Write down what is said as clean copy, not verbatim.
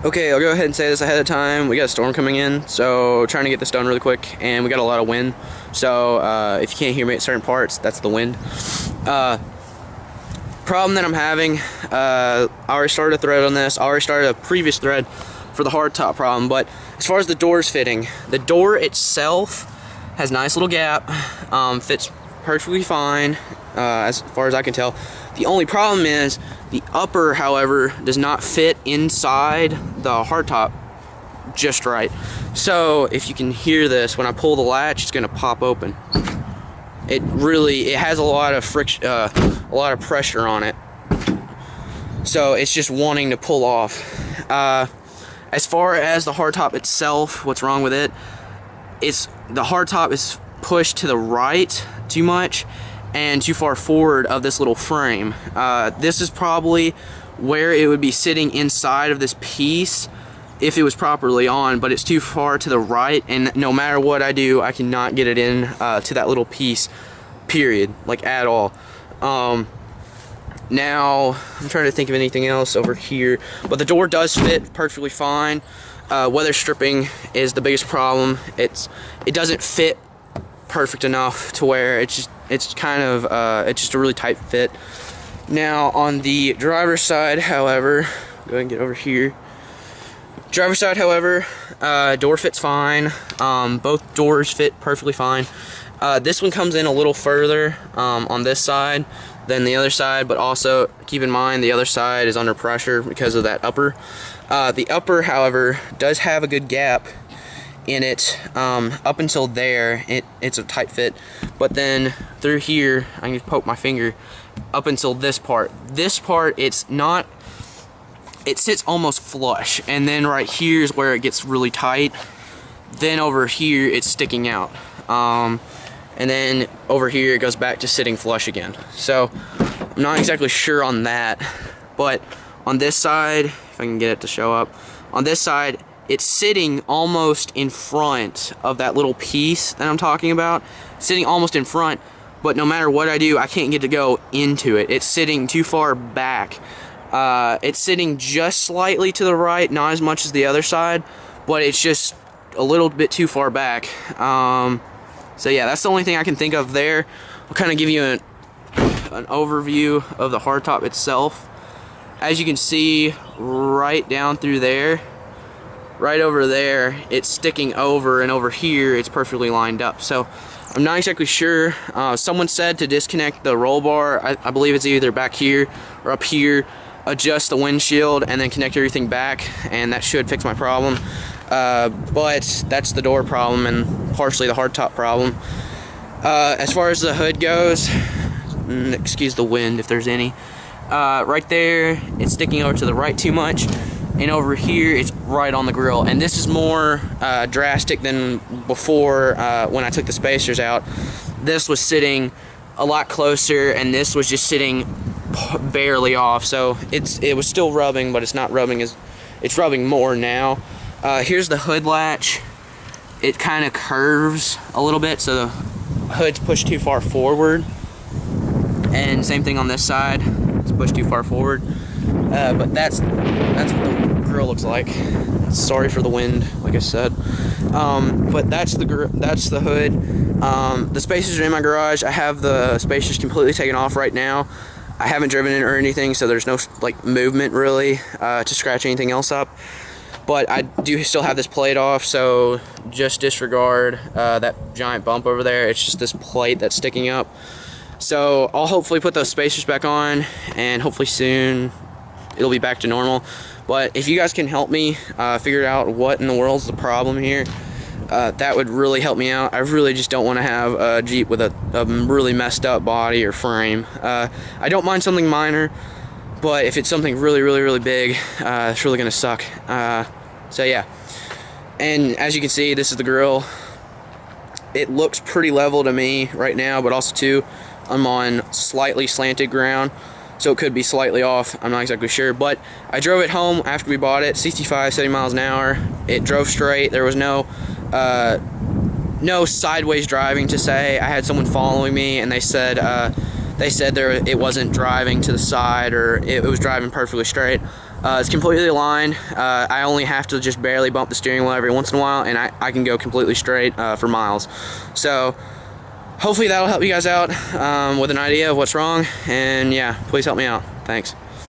Okay, I'll go ahead and say this ahead of time. We got a storm coming in, so trying to get this done really quick, and we got a lot of wind. So if you can't hear me at certain parts, that's the wind. Problem that I'm having, I already started a thread on this. I already started a previous thread for the hardtop problem, but as far as the doors fitting, the door itself has a nice little gap, fits perfectly fine as far as I can tell. The only problem is the upper, however, does not fit inside the hardtop just right. So if you can hear this, when I pull the latch, it's going to pop open. It has a lot of friction, a lot of pressure on it. So it's just wanting to pull off. As far as the hardtop itself, what's wrong with it? The hardtop is pushed to the right too much and too far forward of this little frame. This is probably where it would be sitting inside of this piece if it was properly on, but it's too far to the right, and no matter what I do, I cannot get it in to that little piece, period, like at all. Now, I'm trying to think of anything else over here, but the door does fit perfectly fine. Weather stripping is the biggest problem. It doesn't fit perfect enough to where it's just a really tight fit. Now on the driver's side, however, go ahead and get over here. Driver's side, however, door fits fine. Both doors fit perfectly fine. This one comes in a little further on this side than the other side, but also keep in mind the other side is under pressure because of that upper. The upper, however, does have a good gap in it. Up until there, it's a tight fit, but then through here, I can just poke my finger up until this part. This part, it sits almost flush, and then right here is where it gets really tight. Then over here, it's sticking out, and then over here it goes back to sitting flush again. So I'm not exactly sure on that, but on this side, if I can get it to show up, on this side, it's sitting almost in front of that little piece that I'm talking about. Sitting almost in front, but no matter what I do, I can't get to go into it. It's sitting too far back. It's sitting just slightly to the right, not as much as the other side, but it's just a little bit too far back. So yeah, that's the only thing I can think of there. I'll kind of give you an overview of the hardtop itself. As you can see, right down through there, right over there, it's sticking over, and over here it's perfectly lined up. So I'm not exactly sure. Someone said to disconnect the roll bar. I believe it's either back here or up here, adjust the windshield, and then connect everything back, and that should fix my problem. But that's the door problem and partially the hardtop problem. As far as the hood goes, excuse the wind if there's any, right there it's sticking over to the right too much, and over here it's right on the grill, and this is more drastic than before when I took the spacers out. This was sitting a lot closer, and this was just sitting barely off, so it was still rubbing, but it's not rubbing it's rubbing more now. Here's the hood latch. It kind of curves a little bit, so the hood's pushed too far forward, and same thing on this side, it's pushed too far forward. But that's what the grill looks like. Sorry for the wind, like I said. But that's the hood. The spacers are in my garage. I have the spacers completely taken off right now. I haven't driven it or anything, so there's no like movement really to scratch anything else up. But I do still have this plate off, so just disregard that giant bump over there. It's just this plate that's sticking up. So I'll hopefully put those spacers back on, and hopefully soon it'll be back to normal. But if you guys can help me figure out what in the world's the problem here, that would really help me out. I really just don't want to have a Jeep with a really messed up body or frame. I don't mind something minor, but if it's something really big, it's really gonna suck. So yeah, and as you can see, this is the grill. It looks pretty level to me right now, but also too, I'm on slightly slanted ground, so it could be slightly off. I'm not exactly sure, but I drove it home after we bought it, 65, 70 miles an hour. It drove straight. There was no sideways driving to say. I had someone following me, and they said it wasn't driving to the side, or it was driving perfectly straight. It's completely aligned. I only have to just barely bump the steering wheel every once in a while, and I can go completely straight for miles. So hopefully that'll help you guys out with an idea of what's wrong, and yeah, please help me out. Thanks.